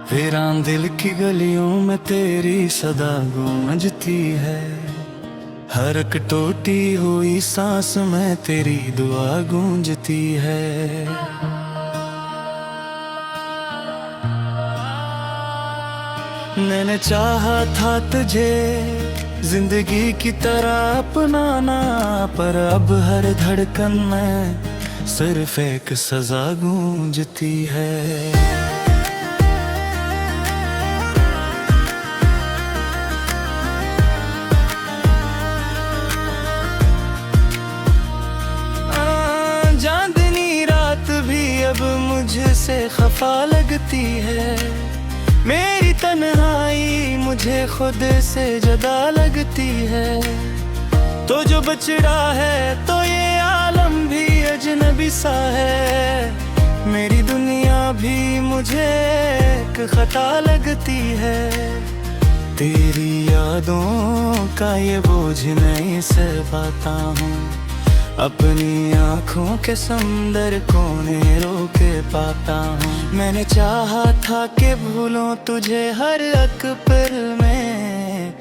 वीरान दिल की गलियों में तेरी सदा गूंजती है। हर एक टूटी हुई सांस में तेरी दुआ गूंजती है। मैंने चाहा था तुझे जिंदगी की तरह अपनाना, पर अब हर धड़कन में सिर्फ एक सजा गूंजती है। चांदनी रात भी अब मुझसे खफा लगती है। मेरी तन्हाई मुझे खुद से जुदा लगती है। तो जो बचड़ा है तो ये आलम भी अजनबी सा है। मेरी दुनिया भी मुझे एक खता लगती है। तेरी यादों का ये बोझ नहीं सह पाता हूँ। अपनी आँखों के समंदर को नहीं रोके पाता हूँ। मैंने चाहा था कि भूलूं तुझे हर एक पल में,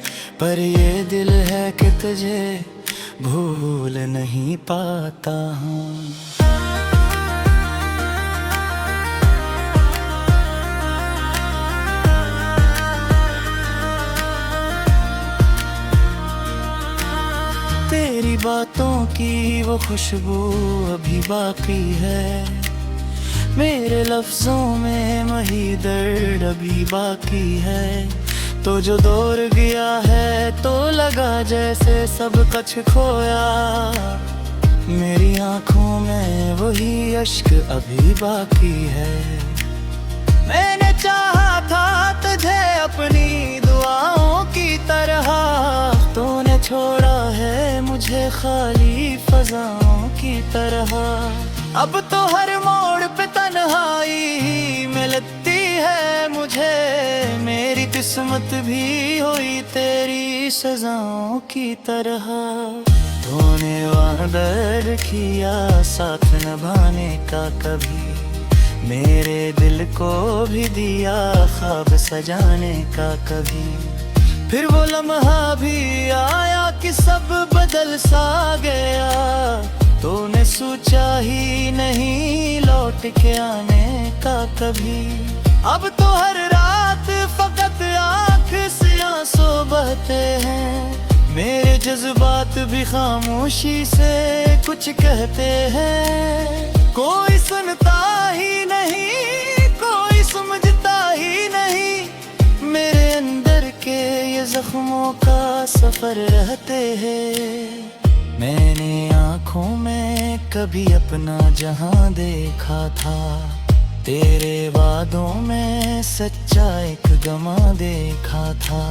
पर ये दिल है कि तुझे भूल नहीं पाता हूँ। तेरी बातों की वो खुशबू अभी बाकी है। मेरे लफ्जों में वही दर्द अभी बाकी है। तो जो दौर गया है तो लगा जैसे सब कुछ खोया। मेरी आंखों में वही अश्क अभी बाकी है। मैंने चाहा था तुझे अपनी दुआओं की तरह, तूने छोड़ा है मुझे खाली फजाओं की तरह। अब तो हर मोड़ पे तन्हाई मिलती है मुझे। मेरी किस्मत भी हुई तेरी सजाओं की तरह। तूने वादा किया साथ निभाने का कभी, मेरे दिल को भी दिया ख्वाब सजाने का कभी। फिर वो लम्हा भी आया कि सब बदल सा गया। तूने सोचा ही नहीं लौट के आने का कभी। अब तो हर रात फकत आँख से आंसू बहते हैं। मेरे जज्बात भी खामोशी से कुछ कहते हैं। कोई सुनता ही नहीं, कोई समझता ही नहीं। मेरे अंदर के ये जख्मों का सफर रहते हैं। मैंने आँखों में कभी अपना जहां देखा था। तेरे वादों में सच्चा एक गमा देखा था।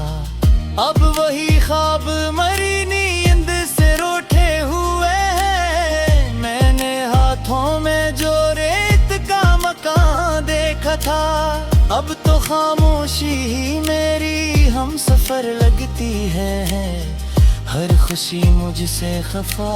अब वही ख्वाब मरी नींद से रूठे हुए हैं। मैंने हाथों में जो रेत का मकान देखा था। अब तो खामोशी ही मेरी हम सफर लगती है। हर खुशी मुझसे खफा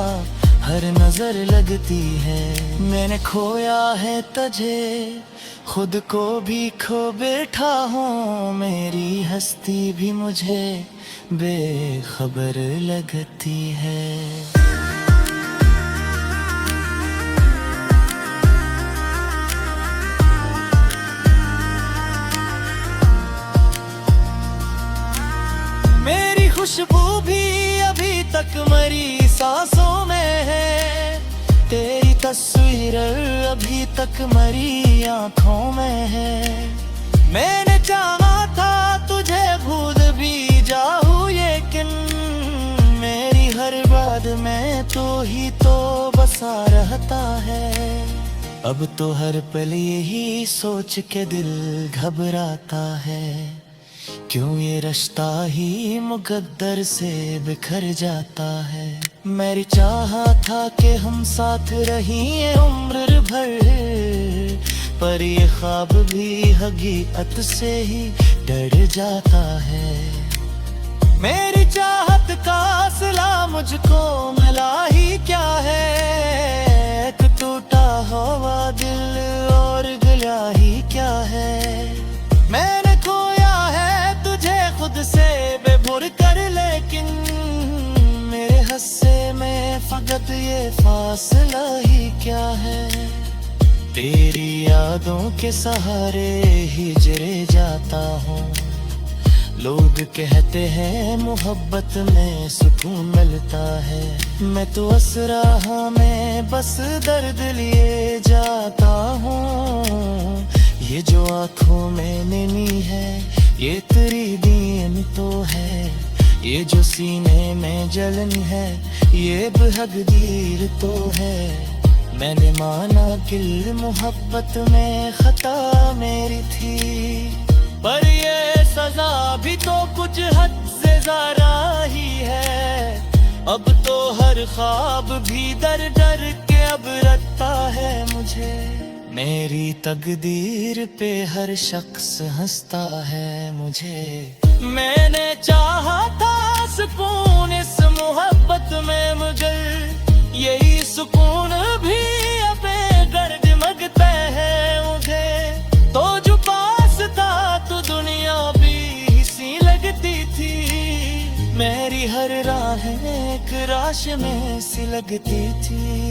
हर नजर लगती है। मैंने खोया है तुझे, खुद को भी खो बैठा हूँ। मेरी हस्ती भी मुझे बेखबर लगती है। मेरी खुशबू भी अभी तक मरी सांसों में है। तेरी तस्वीर अभी तक मरी आँखों में है। मैंने चाहा था तुझे भूल भी जाऊं, लेकिन मेरी हर बात में तू ही तो बसा रहता है। अब तो हर पल यही सोच के दिल घबराता है। क्यों ये रिश्ता ही मुकद्दर से बिखर जाता है। मेरी चाहा था कि हम साथ रहिए उम्र भर। पर ये ख्वाब भी हकीकत से ही डर जाता है। मेरी चाहत का सिला मुझको मिला ही क्या है, एक टूटा हुआ दिल और गला ही क्या है। मैंने खोया है तुझे खुद से बेभुर कर, लेकिन मेरे हिस्से में फकत ये फासला ही क्या है। तेरी यादों के सहारे हिजरे जाता हूँ, लोग कहते हैं मोहब्बत में सुकून मिलता है। मैं तो असराहा में बस दर्द लिए जाता हूँ। ये जो आँखों में नमी है ये तेरी दीन तो है, ये जो सीने में जलन है ये बेहदीर तो है। मैंने माना कि मोहब्बत में खता मेरी थी, पर ये सजा भी तो कुछ हद से ज़्यादा ही है। अब तो हर ख्वाब भी डर डर के अब रखता है मुझे। मेरी तकदीर पे हर शख्स हंसता है मुझे। मैंने चाहा था सुकून इस मोहब्बत में, मगर यही सुकून भी अपने गर्द मगता है मुझे। तो जो पास था तो दुनिया भी सी लगती थी, मेरी हर राह एक राश में सी लगती थी।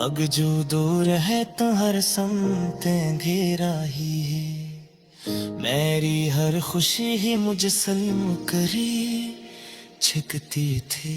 अब जो दूर है तो हर समतें घेरा ही है, मेरी हर खुशी ही मुझे सल्म करी छिकती थी।